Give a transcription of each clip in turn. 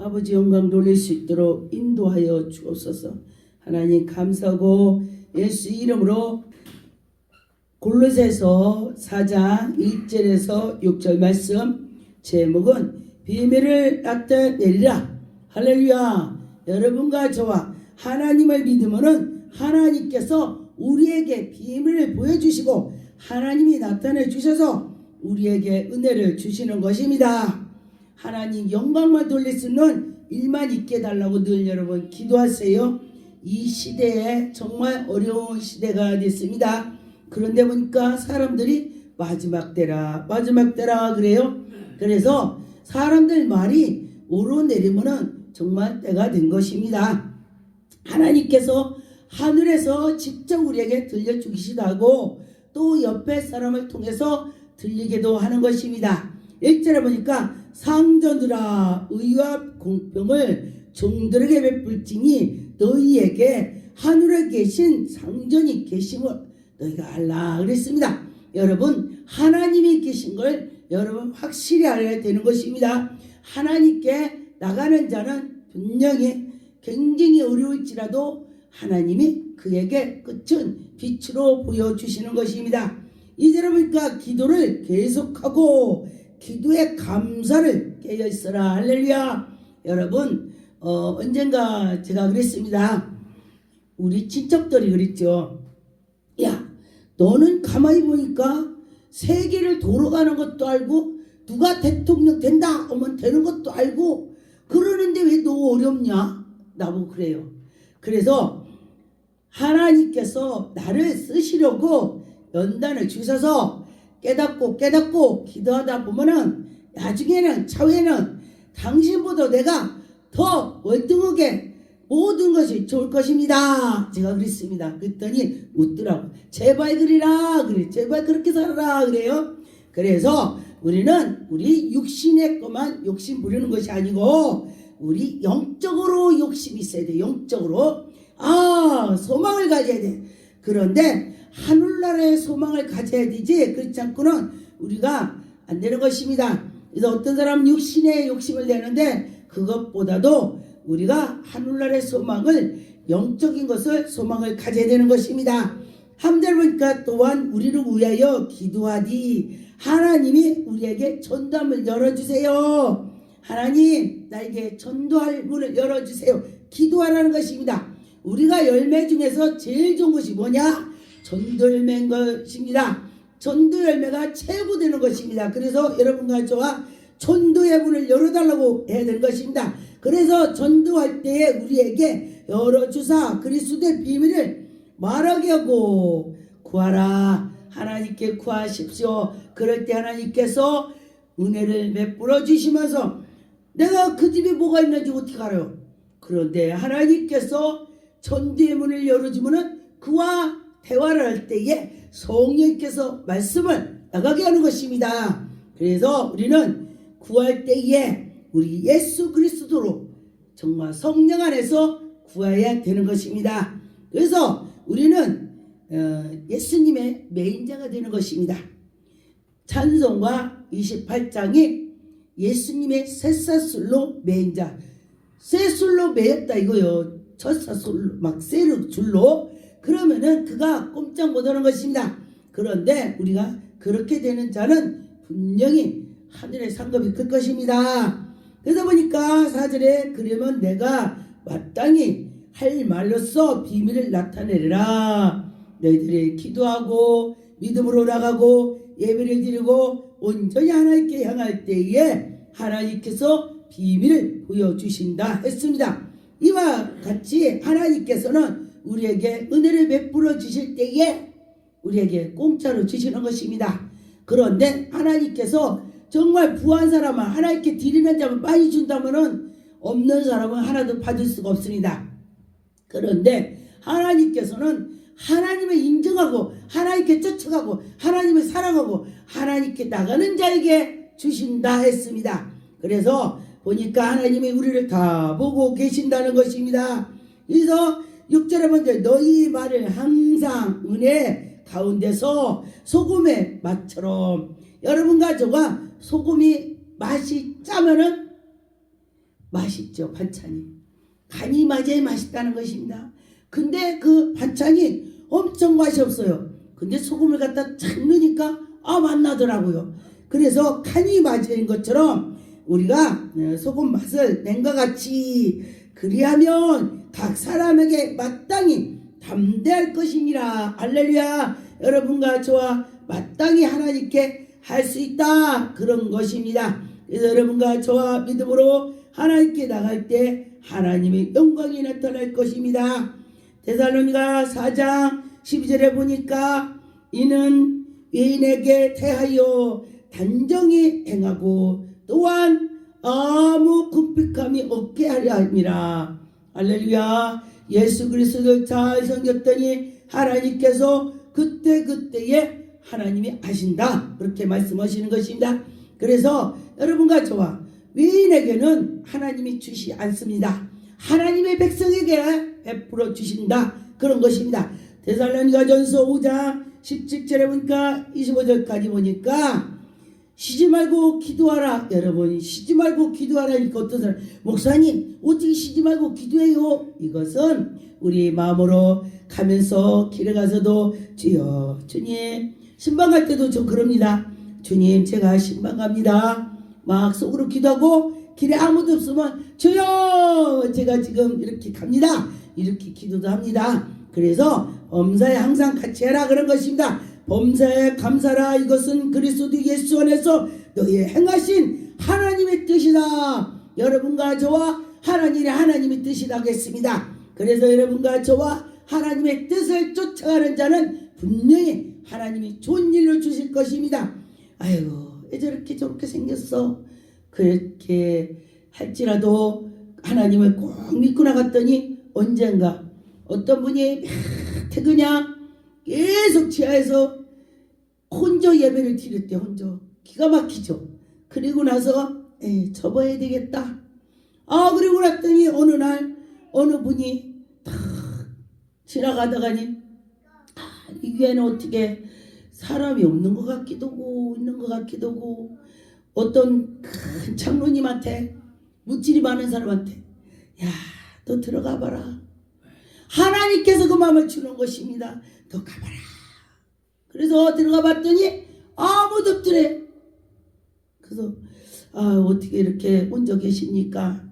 아버지 영광 돌릴 수 있도록 인도하여 주옵소서. 하나님 감사하고 예수 이름으로 골로새서 4장 1절에서 6절 말씀 제목은 비밀을 나타내리라. 할렐루야. 여러분과 저와 하나님을 믿으면은 하나님께서 우리에게 비밀을 보여주시고 하나님이 나타내 주셔서 우리에게 은혜를 주시는 것입니다. 하나님 영광만 돌릴 수 있는 일만 있게 해달라고 늘 여러분 기도하세요. 이 시대에 정말 어려운 시대가 됐습니다. 그런데 보니까 사람들이 마지막 때라 그래요. 그래서 사람들 말이 오르내리면은 정말 때가 된 것입니다. 하나님께서 하늘에서 직접 우리에게 들려주시다고 또 옆에 사람을 통해서 들리기도 하는 것입니다. 1절에 보니까 상전들아 의와 공평을 종들에게 베풀지니 너희에게 하늘에 계신 상전이 계심을 너희가 알라 그랬습니다. 여러분 하나님이 계신 걸 여러분 확실히 알아야 되는 것입니다. 하나님께 나가는 자는 분명히 굉장히 어려울지라도 하나님이 그에게 끝은 빛으로 보여주시는 것입니다. 이제는 보니까 기도를 계속하고 기도의 감사를 깨어있어라. 할렐루야. 여러분 언젠가 제가 그랬습니다. 우리 친척들이 그랬죠. 야 너는 가만히 보니까 세계를 돌아가는 것도 알고 누가 대통령 된다 하면 되는 것도 알고 그러는데 왜 너 어렵냐? 나보고 그래요. 그래서 하나님께서 나를 쓰시려고 연단을 주셔서 깨닫고 기도하다 보면은 나중에는 차후에는 당신보다 내가 더 월등하게 모든 것이 좋을 것입니다. 제가 그랬습니다. 그랬더니 웃더라고. 제발 그리라 그래. 제발 그렇게 살아라 그래요. 그래서 우리는 우리 육신의 것만 욕심 부리는 것이 아니고 우리 영적으로 욕심이 있어야 돼. 영적으로 소망을 가져야 돼. 그런데 하늘나라의 소망을 가져야 되지 그렇지 않고는 우리가 안 되는 것입니다. 그래서 어떤 사람은 육신의 욕심을 내는데 그것보다도 우리가 하늘나라의 소망을 영적인 것을 소망을 가져야 되는 것입니다. 3절 보니까 또한 우리를 위하여 기도하디 하나님이 우리에게 전도함을 열어주세요. 하나님 나에게 전도할 문을 열어주세요. 기도하라는 것입니다. 우리가 열매 중에서 제일 좋은 것이 뭐냐? 전도 열매인 것입니다. 전도 열매가 최고 되는 것입니다. 그래서 여러분과 저와 전도의 문을 열어달라고 해야 되는 것입니다. 그래서 전도할 때에 우리에게 열어주사 그리스도의 비밀을 말하게 하고 구하라. 하나님께 구하십시오. 그럴 때 하나님께서 은혜를 베풀어 주시면서 내가 그 집에 뭐가 있는지 어떻게 알아요? 그런데 하나님께서 전도의 문을 열어주면은 그와 대화를 할 때에 성령께서 말씀을 나가게 하는 것입니다. 그래서 우리는 구할 때에 우리 예수 그리스도로 정말 성령 안에서 구해야 되는 것입니다. 그래서 우리는 예수님의 매인자가 되는 것입니다. 찬송가 28장이 예수님의 쇠사슬로 매인자. 쇠술로 매였다 이거요. 젖사슬로 막 쇠로 줄로. 그러면은 그가 꼼짝 못하는 것입니다. 그런데 우리가 그렇게 되는 자는 분명히 하늘의 상급이 클 것입니다. 그러다 보니까 4절에 그러면 내가 마땅히 할 말로써 비밀을 나타내리라. 너희들이 기도하고 믿음으로 나가고 예배를 드리고 온전히 하나님께 향할 때에 하나님께서 비밀을 보여주신다 했습니다. 이와 같이 하나님께서는 우리에게 은혜를 베풀어 주실 때에 우리에게 공짜로 주시는 것입니다. 그런데 하나님께서 정말 부한 사람은 하나님께 드리는 자만 많이 준다면은 없는 사람은 하나도 받을 수가 없습니다. 그런데 하나님께서는 하나님을 인정하고 하나님께 쫓아가고 하나님을 사랑하고 하나님께 나가는 자에게 주신다 했습니다. 그래서 보니까 하나님이 우리를 다 보고 계신다는 것입니다. 그래서 6절에 먼저 너희 말을 항상 은혜 가운데서 소금의 맛처럼 여러분과 저가 소금이 맛이 짜면은 맛있죠. 반찬이 간이 맞아야 맛있다는 것입니다. 근데 그 반찬이 엄청 맛이 없어요. 근데 소금을 갖다 착 넣으니까 맛나더라고요. 그래서 간이 맞은 것처럼 우리가 소금 맛을 낸과 같이 그리하면 각 사람에게 마땅히 담대할 것이니라. 할렐루야. 여러분과 저와 마땅히 하나님께 할 수 있다, 그런 것입니다. 그래서 여러분과 저와 믿음으로 하나님께 나갈 때 하나님의 영광이 나타날 것입니다. 데살로니가 4장 12절에 보니까 이는 외인에게 대하여 단정히 행하고 또한 아무 궁핍함이 없게 하려 함이라. 할렐루야. 예수 그리스도를 잘 섬겼더니 하나님께서 그때그때에 하나님이 하신다, 그렇게 말씀하시는 것입니다. 그래서 여러분과 저와 외인에게는 하나님이 주시지 않습니다. 하나님의 백성에게 베풀어 주신다, 그런 것입니다. 데살로니가전서 5장 17절에 보니까 25절까지 보니까 쉬지 말고 기도하라. 여러분, 쉬지 말고 기도하라니까 어떤 사람, 목사님 어떻게 쉬지 말고 기도해요? 이것은 우리 마음으로 가면서 길에 가서도 주여, 주님, 신방 갈 때도 좀 그럽니다. 주님, 제가 신방 갑니다. 막 속으로 기도하고 길에 아무도 없으면 주여, 제가 지금 이렇게 갑니다, 이렇게 기도도 합니다. 그래서 범사에 항상 같이 해라, 그런 것입니다. 범사에 감사라. 이것은 그리스도 예수 안에서 너희의 행하신 하나님의 뜻이다. 여러분과 저와 하나님의 뜻이라고 했습니다. 그래서 여러분과 저와 하나님의 뜻을 쫓아가는 자는 분명히 하나님이 좋은 일로 주실 것입니다. 아이고, 왜 저렇게 생겼어? 그렇게 할지라도 하나님을 꼭 믿고 나갔더니 언젠가 어떤 분이 그냥 계속 지하에서 혼자 예배를 드렸대. 혼자. 기가 막히죠. 그리고 나서 접어야 되겠다. 그리고 났더니 어느 날 어느 분이 탁 지나가다가니 이 교회는 어떻게 사람이 없는 것 같기도 하고 있는 것 같기도 하고, 어떤 큰 장로님한테, 무지리 많은 사람한테, 야, 너 들어가 봐라. 하나님께서 그 마음을 주는 것입니다. 너 가봐라. 그래서 들어가 봤더니 아무도 없더래. 그래서 어떻게 이렇게 혼자 계십니까?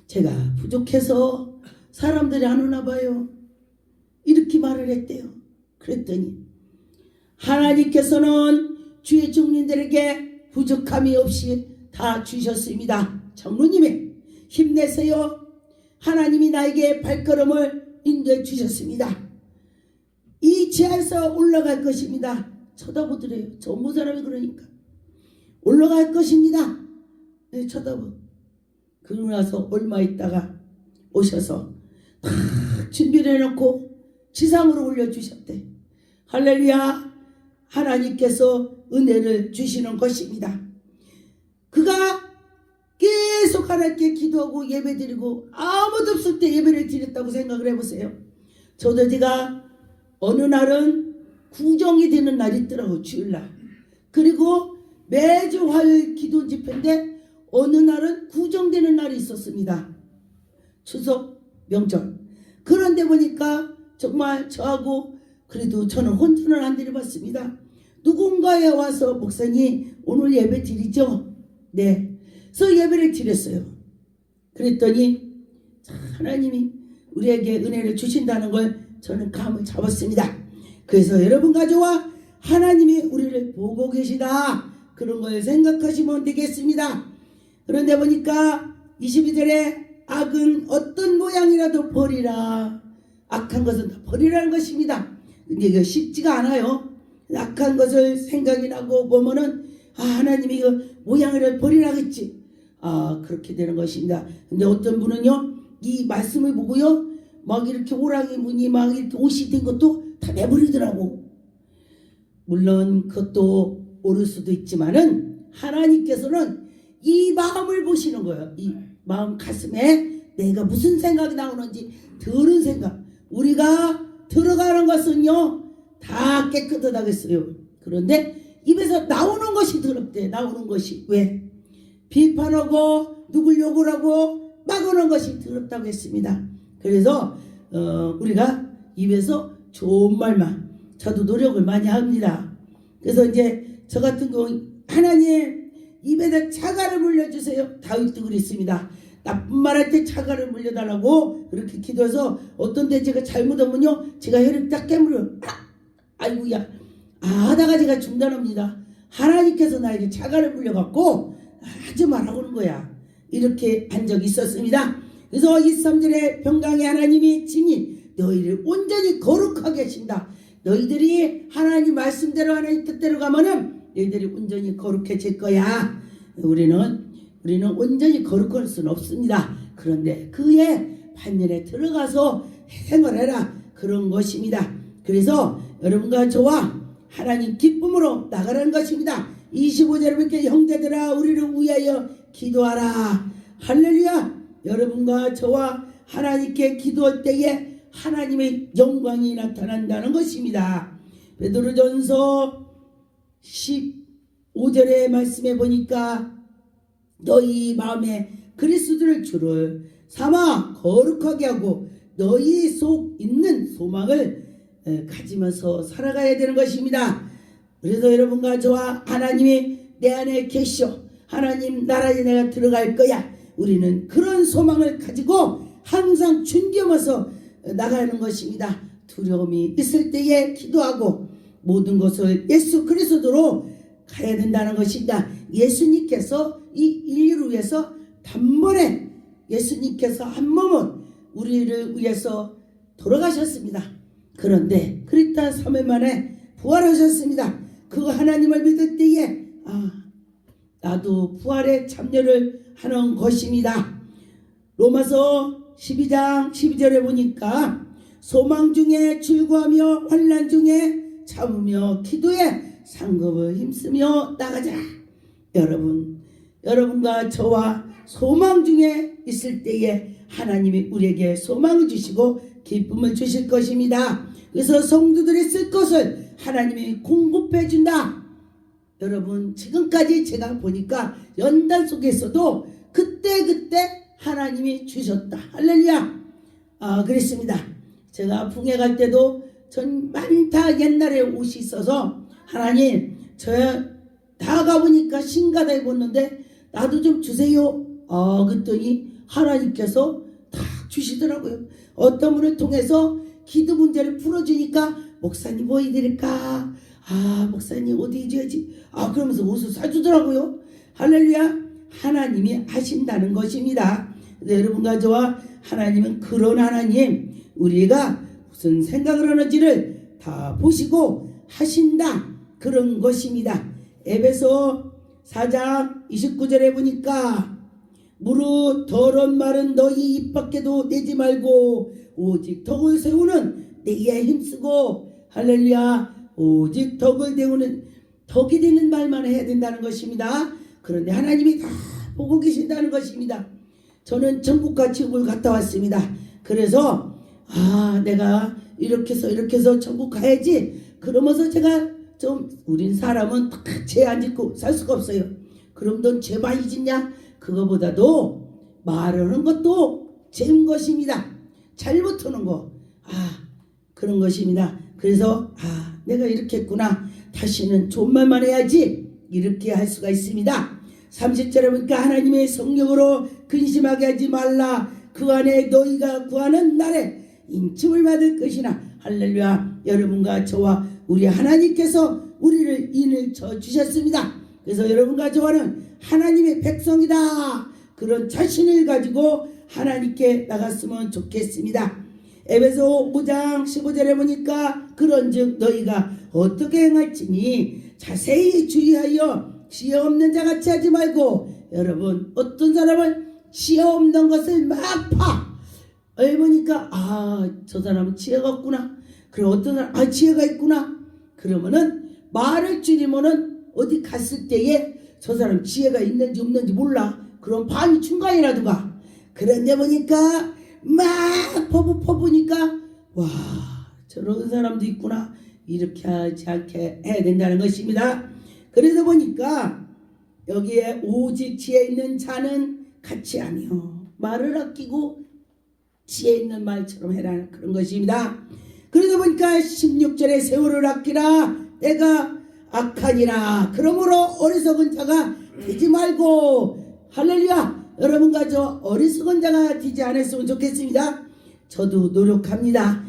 제가 부족해서 사람들이 안 오나 봐요, 이렇게 말을 했대요. 그랬더니 하나님께서는 주의 종민들에게 부족함이 없이 다 주셨습니다. 장로님이 힘내세요. 하나님이 나에게 발걸음을 인도해 주셨습니다. 이 지하에서 올라갈 것입니다. 쳐다보더래요. 전부 사람이 그러니까. 올라갈 것입니다. 네, 쳐다보. 그러고 나서 얼마 있다가 오셔서 다 준비를 해놓고 지상으로 올려주셨대. 할렐루야. 하나님께서 은혜를 주시는 것입니다. 그가 계속 하나님께 기도하고 예배드리고 아무도 없을 때 예배를 드렸다고 생각을 해보세요. 저도 제가 어느 날은 구정이 되는 날이 있더라고, 주일날. 그리고 매주 화요일 기도 집회인데 어느 날은 구정되는 날이 있었습니다. 추석 명절. 그런데 보니까 정말 저하고, 그래도 저는 혼전을 안 드려봤습니다. 누군가에 와서 목사님 오늘 예배 드리죠? 네. 그래서 예배를 드렸어요. 그랬더니 하나님이 우리에게 은혜를 주신다는 걸 저는 감을 잡았습니다. 그래서 여러분 가져와 하나님이 우리를 보고 계시다, 그런 걸 생각하시면 되겠습니다. 그런데 보니까 22절에 악은 어떤 모양이라도 버리라. 악한 것은 다 버리라는 것입니다. 근데 이거 쉽지가 않아요. 악한 것을 생각이 나고 보면은 하나님이 이거 모양을 버리라겠지. 그렇게 되는 것입니다. 근데 어떤 분은요, 이 말씀을 보고요, 막 이렇게 오랑이 무늬 막 이렇게 옷이 된 것도 다 내버리더라고. 물론 그것도 옳을 수도 있지만은 하나님께서는 이 마음을 보시는 거예요. 이 마음 가슴에 내가 무슨 생각이 나오는지, 들은 생각. 우리가 들어가는 것은요 다 깨끗하다겠어요. 그런데 입에서 나오는 것이 더럽대. 나오는 것이 왜? 비판하고 누굴 욕을 하고 막아놓은 것이 더럽다고 했습니다. 그래서 우리가 입에서 좋은 말만, 저도 노력을 많이 합니다. 그래서 이제 저 같은 경우 하나님 입에다 차가를 물려주세요. 다윗도 그랬습니다. 나쁜 말할 때 차가를 물려달라고 그렇게 기도해서 어떤 데 제가 잘못하면요 제가 혀를 딱 깨물어요. 아이고야 하다가 제가 중단합니다. 하나님께서 나에게 차가를 물려갖고 하지 말라고는 거야. 이렇게 한 적이 있었습니다. 그래서 23절에 평강의 하나님이 친히 너희를 온전히 거룩하게 하신다. 너희들이 하나님 말씀대로 하나님 뜻대로 가면은 너희들이 온전히 거룩해질 거야. 우리는 온전히 거룩할 수는 없습니다. 그런데 그의 반열에 들어가서 생활해라. 그런 것입니다. 그래서 여러분과 저와 하나님 기쁨으로 나가라는 것입니다. 25절에 보니까 형제들아 우리를 위하여 기도하라. 할렐루야. 여러분과 저와 하나님께 기도할 때에 하나님의 영광이 나타난다는 것입니다. 베드로전서 15절의 말씀에 보니까 너희 마음에 그리스도를 주를 삼아 거룩하게 하고 너희 속 있는 소망을 가지면서 살아가야 되는 것입니다. 그래서 여러분과 저와 하나님이 내 안에 계셔 하나님 나라에 내가 들어갈 거야. 우리는 그런 소망을 가지고 항상 준비하면서 나가는 것입니다. 두려움이 있을 때에 기도하고 모든 것을 예수 그리스도로 가야 된다는 것입니다. 예수님께서 이 인류를 위해서 단번에 예수님께서 한 몸은 우리를 위해서 돌아가셨습니다. 그런데 그리스도 3일 만에 부활하셨습니다. 그 하나님을 믿을 때에 나도 부활에 참여를 하는 것입니다. 로마서 12장 12절에 보니까 소망 중에 즐거워하며 환난 중에 참으며 기도에 상급을 힘쓰며 나가자. 여러분과 저와 소망 중에 있을 때에 하나님이 우리에게 소망을 주시고 기쁨을 주실 것입니다. 그래서 성도들이 쓸 것을 하나님이 공급해 준다. 여러분 지금까지 제가 보니까 연단 속에서도 그때 하나님이 주셨다. 할렐루야. 그랬습니다. 제가 풍에 갈 때도 전 많다 옛날에 옷이 있어서 하나님 저 다 가보니까 신가다 입었는데 나도 좀 주세요. 그랬더니 하나님께서 다 주시더라고요. 어떤 분을 통해서 기도 문제를 풀어주니까 목사님 뭐 해드릴까? 목사님 어디 해줘야지? 그러면서 옷을 사주더라고요. 할렐루야. 하나님이 하신다는 것입니다. 여러분과 저와 하나님은 그런 하나님, 우리가 무슨 생각을 하는지를 다 보시고 하신다. 그런 것입니다. 에베소 4장 29절에 보니까 무릇 더러운 말은 너희 입 밖에도 내지 말고 오직 덕을 세우는 내에 힘쓰고 할렐루야. 오직 덕을 세우는 덕이 되는 말만 해야 된다는 것입니다. 그런데 하나님이 다 보고 계신다는 것입니다. 저는 전국과 지옥을 갔다 왔습니다. 그래서 내가 이렇게 해서 전국 가야지. 그러면서 제가 우린 사람은 죄 안 짓고 살 수가 없어요. 그럼 넌 죄 많이 짓냐? 그거보다도 말하는 것도 죄인 것입니다. 잘못하는 거 그런 것입니다. 그래서 내가 이렇게 했구나. 다시는 좋은 말만 해야지. 이렇게 할 수가 있습니다. 30절에 보니까 하나님의 성령으로 근심하게 하지 말라. 그 안에 너희가 구하는 날에 인침을 받을 것이나. 할렐루야. 여러분과 저와 우리 하나님께서 우리를 인을 쳐 주셨습니다. 그래서 여러분과 저와는 하나님의 백성이다. 그런 자신을 가지고 하나님께 나갔으면 좋겠습니다. 에베소 5장 15절에 보니까 그런즉 너희가 어떻게 행할지니 자세히 주의하여 지혜 없는 자같이 하지 말고. 여러분 어떤 사람은 지혜 없는 것을 막 파. 보니까 저 사람은 지혜가 없구나. 그리고 어떤 사람 지혜가 있구나. 그러면은 말을 줄이면은 어디 갔을 때에 저 사람 지혜가 있는지 없는지 몰라. 그럼 반이 중간이라든가. 그런데 보니까 막 퍼보니까 와 저런 사람도 있구나. 이렇게 하지 않게 해야 된다는 것입니다. 그래서 보니까 여기에 오직 지혜 있는 자는 같이 아니요 말을 아끼고 지혜 있는 말처럼 해라, 그런 것입니다. 그러다 보니까 16절에 세월을 아끼라 내가 악하니라. 그러므로 어리석은 자가 되지 말고, 할렐루야, 여러분과 저 어리석은 자가 되지 않았으면 좋겠습니다. 저도 노력합니다.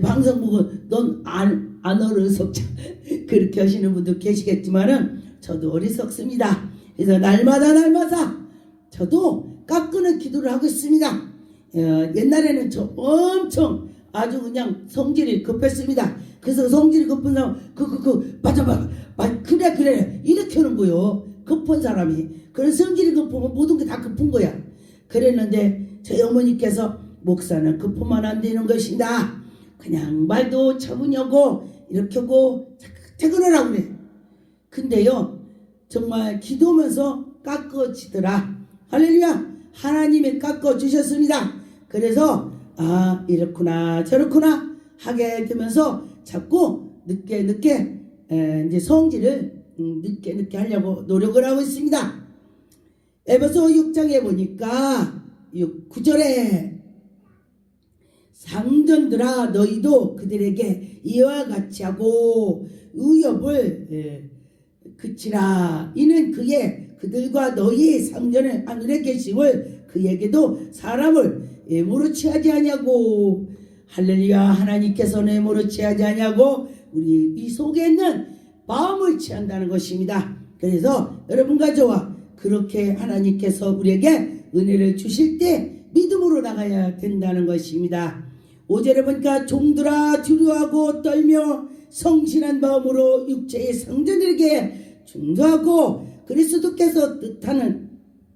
방송 보고 넌 안 어리석자 그렇게 하시는 분도 계시겠지만은 저도 어리석습니다. 그래서 날마다 저도 깎는 기도를 하고 있습니다. 옛날에는 저 엄청 아주 그냥 성질이 급했습니다. 그래서 성질이 급한 사람 맞아 그래 이렇게 하는 거요. 급한 사람이. 그래서 성질이 급하면 모든 게 다 급한 거야. 그랬는데 저희 어머니께서 목사는 급하면 안 되는 것이다. 그냥 말도 차분히 하고 이렇게 하고 퇴근하라고 그래. 근데요 정말 기도하면서 깎아지더라. 할렐루야. 하나님이 깎아주셨습니다. 그래서 아 이렇구나 저렇구나 하게 되면서 자꾸 늦게 이제 성질을 늦게 하려고 노력을 하고 있습니다. 에베소 6장에 보니까 9절에 상전들아 너희도 그들에게 이와 같이 하고 의협을 그치라. 이는 그들과 너희의 상전의 하늘에 계심을 그에게도 사람을 애모로 취하지 아니하고. 할렐루야. 하나님께서는 애모로 취하지 아니하고 우리 이 속에 있는 마음을 취한다는 것입니다. 그래서 여러분과 저와 그렇게 하나님께서 우리에게 은혜를 주실 때 믿음으로 나가야 된다는 것입니다. 5절에 보니까 종들아 두려워하고 떨며 성실한 마음으로 육체의 상전들에게 중도하고 그리스도께서 뜻하는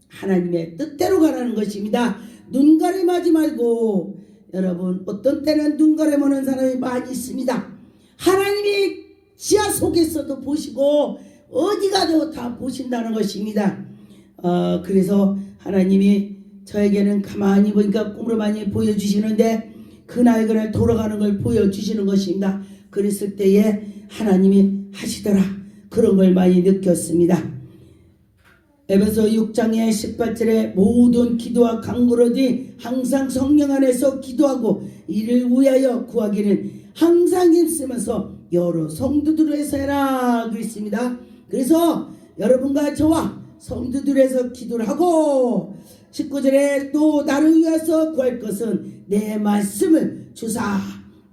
하나님의 뜻대로 가라는 것입니다. 눈가림하지 말고. 여러분 어떤 때는 눈가림하는 사람이 많이 있습니다. 하나님이 지하 속에서도 보시고 어디 가도 다 보신다는 것입니다. 그래서 하나님이 저에게는 가만히 보니까 꿈으로 많이 보여주시는데 그날 돌아가는 걸 보여주시는 것입니다. 그랬을 때에 하나님이 하시더라. 그런 걸 많이 느꼈습니다. 에베소 6장의 18절에 모든 기도와 간구로되 항상 성령 안에서 기도하고 이를 위하여 구하기는 항상 힘쓰면서 여러 성도들을 해서 해라 그랬습니다. 그래서 여러분과 저와 성도들에서 기도를 하고 19절에 또 나를 위해서 구할 것은 내 말씀을 주사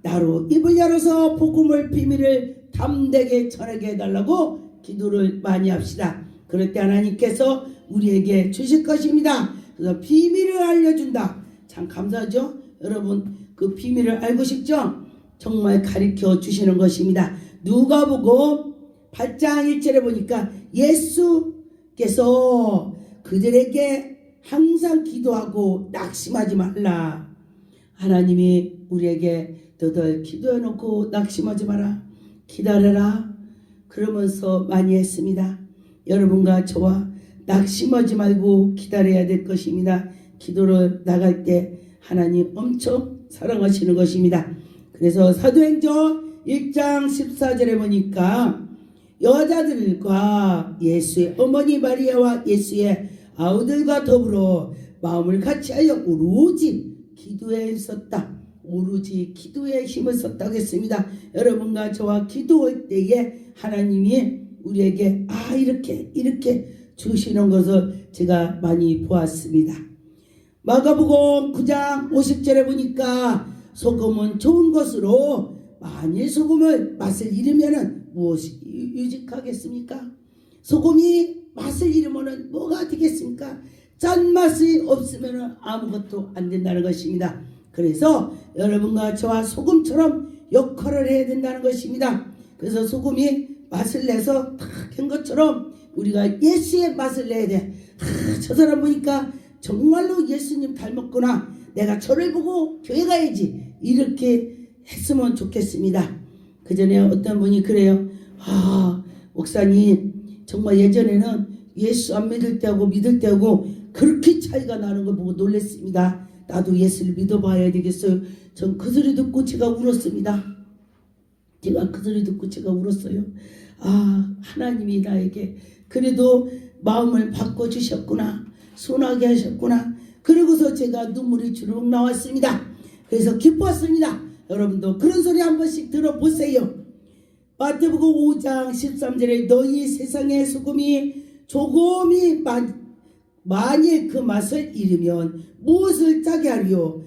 나로 입을 열어서 복음을 비밀을 담대게 전하게 해달라고 기도를 많이 합시다. 그럴 때 하나님께서 우리에게 주실 것입니다. 그래서 비밀을 알려준다. 참 감사하죠. 여러분 그 비밀을 알고 싶죠? 정말 가르쳐 주시는 것입니다. 누가복음 8장 1절에 보니까 예수께서 그들에게 항상 기도하고 낙심하지 말라. 하나님이 우리에게 너들 기도해놓고 낙심하지 마라. 기다려라. 그러면서 많이 했습니다. 여러분과 저와 낙심하지 말고 기다려야 될 것입니다. 기도를 나갈 때 하나님 엄청 사랑하시는 것입니다. 그래서 사도행전 1장 14절에 보니까 여자들과 예수의 어머니 마리아와 예수의 아우들과 더불어 마음을 같이하여 오로지 기도에 썼다. 오로지 기도에 힘을 썼다고 했습니다. 여러분과 저와 기도할 때에 하나님이 우리에게 이렇게 주시는 것을 제가 많이 보았습니다. 마가복음 9장 50절에 보니까 소금은 좋은 것으로 만일 소금을 맛을 잃으면 무엇이 유직하겠습니까? 소금이 맛을 잃으면 뭐가 되겠습니까? 짠맛이 없으면 아무것도 안 된다는 것입니다. 그래서 여러분과 저와 소금처럼 역할을 해야 된다는 것입니다. 그래서 소금이 맛을 내서 탁 한 것처럼 우리가 예수의 맛을 내야 돼. 저 사람 보니까 정말로 예수님 닮았구나. 내가 저를 보고 교회 가야지. 이렇게 했으면 좋겠습니다. 그 전에 어떤 분이 그래요. 목사님 정말 예전에는 예수 안 믿을 때하고 믿을 때하고 그렇게 차이가 나는 걸 보고 놀랐습니다. 나도 예수를 믿어봐야 되겠어요. 전 그 소리 듣고 제가 울었습니다. 제가 그 소리 듣고 제가 울었어요. 하나님이 나에게 그래도 마음을 바꿔주셨구나. 순하게 하셨구나. 그리고 보고서 제가 눈물이 주르륵 나왔습니다. 그래서 기뻤습니다. 여러분도 그런 소리 한 번씩 들어보세요. 마태복음 5장 13절에 너희 세상의 소금이 조금이 만일 그 맛을 잃으면 무엇을 짜게 하리요.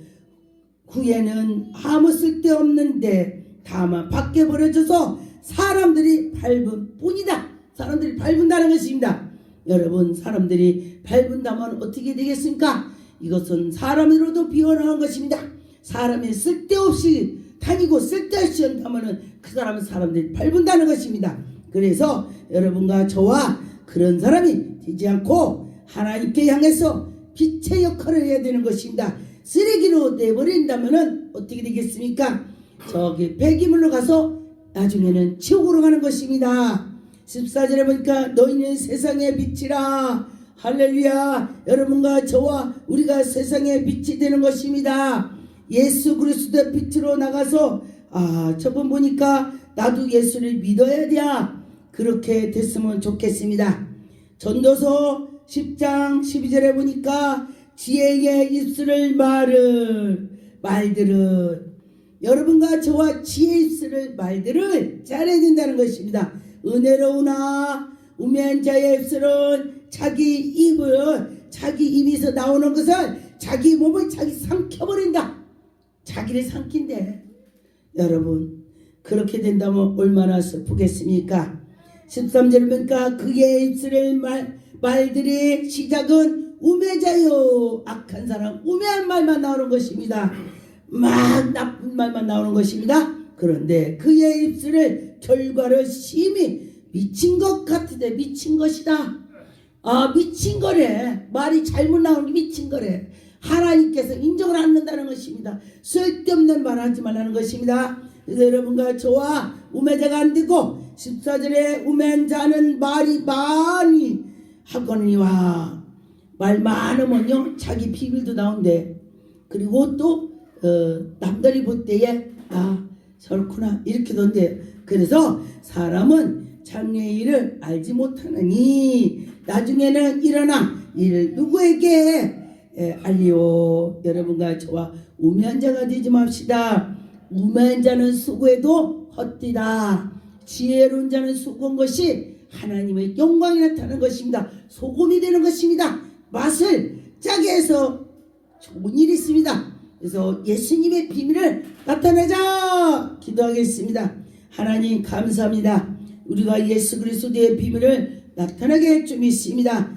후에는 아무 쓸데없는데 다만 밖에 버려져서 사람들이 밟은 뿐이다. 사람들이 밟은다는 것입니다. 여러분, 사람들이 밟은다면 어떻게 되겠습니까? 이것은 사람으로도 비워나온 것입니다. 사람이 쓸데없이 다니고 쓸데없이 한다면 그 사람은 사람들이 밟은다는 것입니다. 그래서 여러분과 저와 그런 사람이 되지 않고 하나님께 향해서 빛의 역할을 해야 되는 것입니다. 쓰레기로 내버린다면 어떻게 되겠습니까? 저기 폐기물로 가서 나중에는 지옥으로 가는 것입니다. 14절에 보니까 너희는 세상의 빛이라. 할렐루야. 여러분과 저와 우리가 세상의 빛이 되는 것입니다. 예수 그리스도의 빛으로 나가서 저번 보니까 나도 예수를 믿어야 돼. 그렇게 됐으면 좋겠습니다. 전도서 10장 12절에 보니까 지혜의 입술을 말들은 여러분과 저와 지혜 입술을 말들을 잘해야 된다는 것입니다. 은혜로우나 우매한 자의 입술은 자기 입에서 나오는 것을 자기 몸을 자기 삼켜버린다. 자기를 삼킨대. 여러분, 그렇게 된다면 얼마나 슬프겠습니까? 13절을 보니까 그의 입술을 말들의 시작은 우매자요. 악한 사람 우매한 말만 나오는 것입니다. 막 나쁜 말만 나오는 것입니다. 그런데 그의 입술을 결과를 심히 미친 것 같으되 미친 것이다. 미친 거래. 말이 잘못 나오는 게 미친 거래. 하나님께서 인정을 안 한다는 것입니다. 쓸데없는 말 하지 말라는 것입니다. 그래서 여러분과 저와 우매자가 안 되고 14절에 우매한 자는 말이 많이 하거니와. 말 많으면요 자기 비밀도 나온대. 그리고 또 남들이 볼 때에 저렇구나 이렇게 던데. 그래서 사람은 장래의 일을 알지 못하느니 나중에는 일어나 이를 누구에게 알리오. 여러분과 저와 우매한 자가 되지 맙시다. 우매한 자는 수고해도 헛되다. 지혜로운 자는 수고한 것이 하나님의 영광이 나타나는 것입니다. 소금이 되는 것입니다. 맛을 짜게 해서 좋은 일이 있습니다. 그래서 예수님의 비밀을 나타내자 기도하겠습니다. 하나님 감사합니다. 우리가 예수 그리스도의 비밀을 나타나게 할 줄 믿습니다.